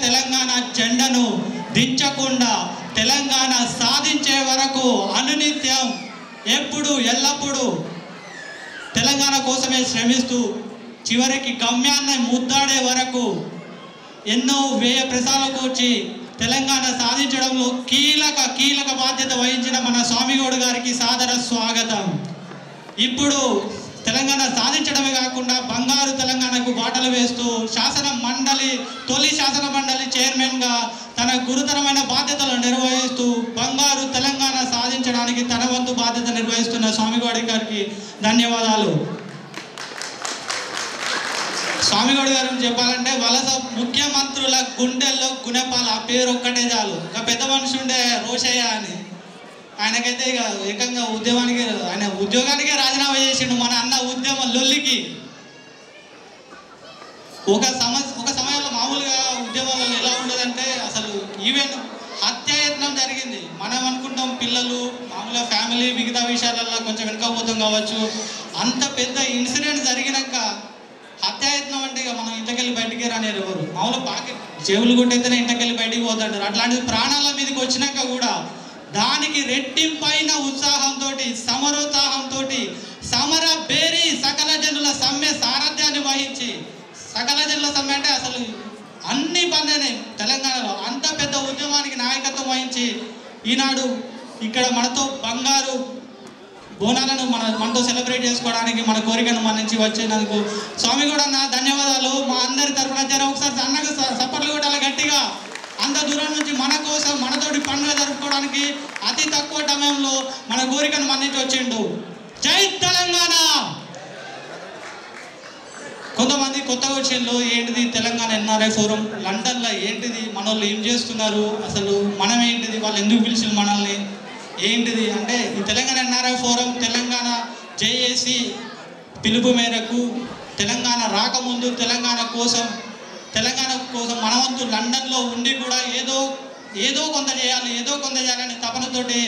తెలంగాణ జెండను దించకుండా తెలంగాణ సాధించే వరకు అనునిత్యం ఎప్పుడు ఎల్లప్పుడూ తెలంగాణ కోసమే శ్రమిస్తూ చివరికి గమ్యాన్ని ముద్దాడే వరకు ఎన్నో వ్యయ ప్రసారాలకు వచ్చి తెలంగాణ సాధించడంలో కీలక బాధ్యత వహించిన మన స్వామిగౌడ్ గారికి సాదర స్వాగతం. ఇప్పుడు తెలంగాణ సాధించడమే కాకుండా బంగారు తెలంగాణకు బాటలు వేస్తూ తొలి శాసన మండలి చైర్మన్గా తన గురుతరమైన బాధ్యతలను నిర్వహిస్తూ బంగారు తెలంగాణ సాధించడానికి తన వంతు బాధ్యత నిర్వహిస్తున్న స్వామిగౌడ్ గారికి ధన్యవాదాలు. స్వామిగౌడ్ గారు చెప్పాలంటే వలస ముఖ్యమంత్రుల గుండెల్లో గుణపాల ఆ పేరు ఒక్కటే చాలు. ఒక పెద్ద మనిషి ఉండే రోషయ్య అని, ఆయనకైతే ఇక ఏకంగా ఆయన ఉద్యోగానికే రాజీనామా చేసిండు మన అన్న ఉద్యమ లొల్లికి. ఒక సమయంలో మామూలుగా ఉద్యమాలలో ఎలా ఉండదంటే అసలు ఈవెన్ హత్యాయత్నం జరిగింది. మనం అనుకుంటాం పిల్లలు మామూలుగా ఫ్యామిలీ మిగతా విషయాలలో కొంచెం వెనుకపోతాం కావచ్చు. అంత పెద్ద ఇన్సిడెంట్ జరిగినాక హత్యాయత్నం అంటే ఇక మనం ఇంటికెళ్ళి బయటికి రానేరు ఎవరు. మామూలు చెవులు కొట్టయితేనే ఇంటికెళ్ళి బయటికి పోతాడు. అట్లాంటిది ప్రాణాల మీదకి వచ్చినాక కూడా దానికి రెట్టింపైన ఉత్సాహంతో సమరోత్సాహంతో సమర బేరీ సకల జనుల సమ్మె సారథ్యాన్ని వహించి, సకల జనుల సమ్మె అంటే అసలు అన్ని బంధనే తెలంగాణలో అంత పెద్ద ఉద్యమానికి నాయకత్వం వహించి ఈనాడు ఇక్కడ మనతో బంగారు బోనాలను మనతో సెలబ్రేట్ చేసుకోవడానికి మన కోరికను మన నుంచి వచ్చినందుకు స్వామిగౌడ్ అన్న ధన్యవాదాలు. మా అందరి తరఫున ఒకసారి అన్నకు సపోర్ట్లు కొట్టాలి గట్టిగా. అంత దూరం నుంచి మన కోసం మనతోటి పండుగ జరుపుకోవడానికి అతి తక్కువ సమయంలో మన కోరికను మన్నించి వచ్చిండు. జై తెలంగాణ. కొంతమంది కొత్తగా వచ్చిండ్రు, ఏంటిది తెలంగాణ ఎన్ఆర్ఐ ఫోరం లండన్లో, ఏంటిది మన వాళ్ళు ఏం చేస్తున్నారు, అసలు మనం ఏంటిది, వాళ్ళు ఎందుకు పిలిచింది మనల్ని, ఏంటిది అంటే ఈ Telangana NRI forum Telangana JAC పిలుపు మేరకు తెలంగాణ రాకముందు తెలంగాణ కోసం మనవంతు లండన్లో ఉండి కూడా ఏదో కొంత చేయాలని తపనతోటి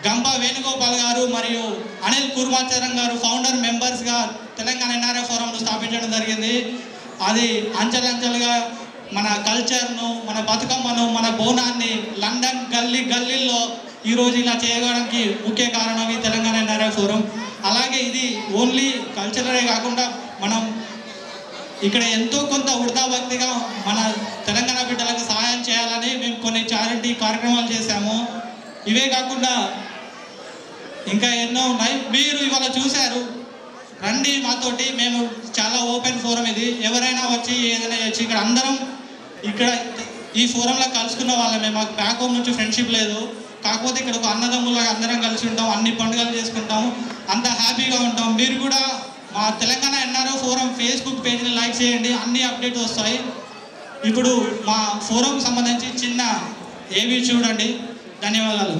గంప వేణుగోపాల్ గారు మరియు అనిల్ కుర్మాచరణ్ గారు ఫౌండర్ మెంబర్స్గా తెలంగాణ ఎన్ఆర్ఐ ఫోరంను స్థాపించడం జరిగింది. అది అంచెలంచెలుగా మన కల్చర్ను, మన బతుకమ్మను, మన బోనాన్ని లండన్ గల్లీల్లో ఈరోజు ఇలా చేయడానికి ముఖ్య కారణం ఈ తెలంగాణ ఎన్ఆర్ఐ ఫోరం. అలాగే ఇది ఓన్లీ కల్చరలే కాకుండా మనం ఇక్కడ ఎంతో కొంత వృధాభక్తిగా మన తెలంగాణ బిడ్డలకు సహాయం చేయాలని మేము కొన్ని చారిటీ కార్యక్రమాలు చేశాము. ఇవే కాకుండా ఇంకా ఎన్నో ఉన్నాయి. మీరు ఇవాళ చూశారు, రండి మాతోటి. మేము చాలా ఓపెన్ ఫోరం ఇది, ఎవరైనా వచ్చి ఏదైనా వచ్చి ఇక్కడ అందరం ఈ ఫోరంలో కలుసుకున్న వాళ్ళమే. మాకు బ్యాక్ హోమ్ నుంచి ఫ్రెండ్షిప్ లేదు, కాకపోతే ఇక్కడ ఒక అన్నదమ్ములాగా అందరం కలిసి ఉంటాం, అన్ని పండుగలు చేసుకుంటాం, అంత హ్యాపీగా ఉంటాం. మీరు కూడా మా తెలంగాణ ఎన్ఆర్ఓ ఫోరం ఫేస్బుక్ పేజ్ని లైక్ చేయండి, అన్ని అప్డేట్స్ వస్తాయి. ఇప్పుడు మా ఫోరంకి సంబంధించి చిన్న ఏవి చూడండి. ధన్యవాదాలు.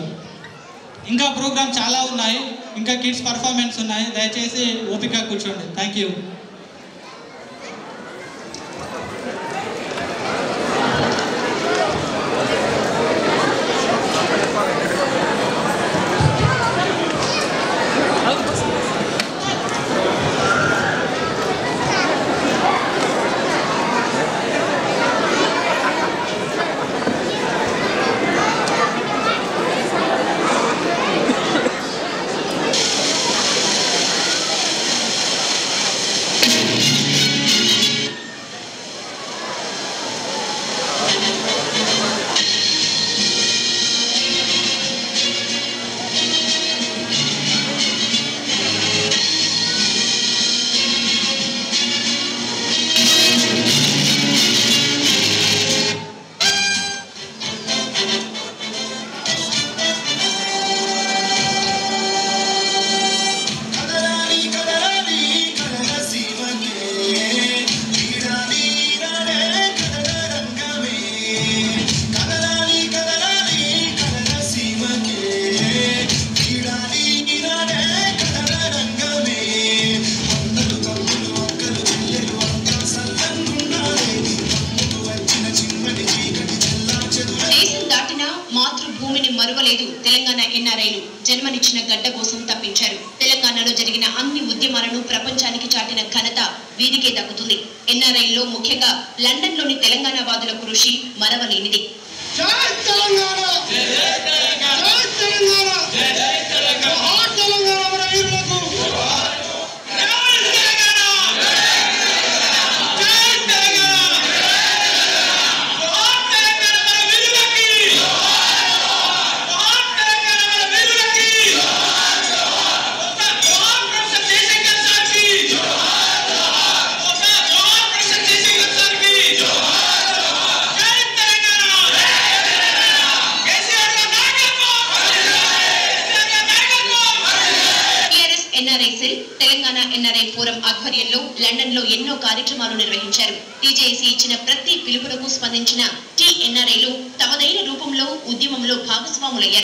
ఇంకా ప్రోగ్రామ్ చాలా ఉన్నాయి, ఇంకా కిడ్స్ పర్ఫార్మెన్స్ ఉన్నాయి, దయచేసి ఓపిక కూర్చోండి. Thank you. అయినా మాతృభూమిని మరువలేదు తెలంగాణ ఎన్ఆర్ఐలు. జన్మనిచ్చిన గడ్డ కోసం తప్పించారు. తెలంగాణలో జరిగిన అన్ని ఉద్యమాలను ప్రపంచానికి చాటిన ఘనత వీరికే దక్కుతుంది. ఎన్ఆర్ఐల్లో ముఖ్యంగా లండన్లోని తెలంగాణ వాదుల కృషి మరవలేనిది. NRI cell Telangana NRI forum ఆధ్వర్యంలో లండన్ లో ఎన్నో కార్యక్రమాలు నిర్వహించారు. టీజేఏసీ ఇచ్చిన ప్రతి పిలుపులకు స్పందించిన టీఎన్ఆర్ఐలు తమదైన రూపంలో ఉద్యమంలో భాగస్వాములయ్యారు.